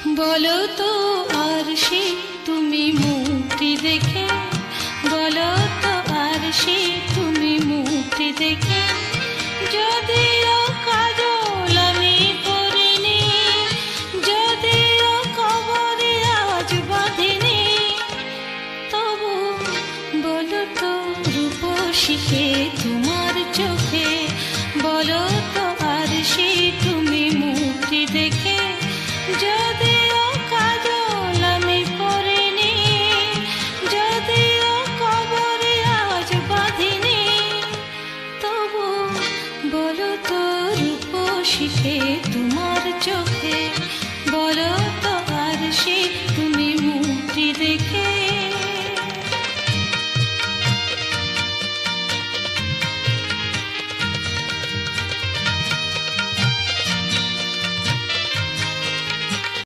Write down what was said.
বলো তো আর সে তুমি মুক্তি দেখে, বলো তো আর সে তুমি মুক্তি দেখে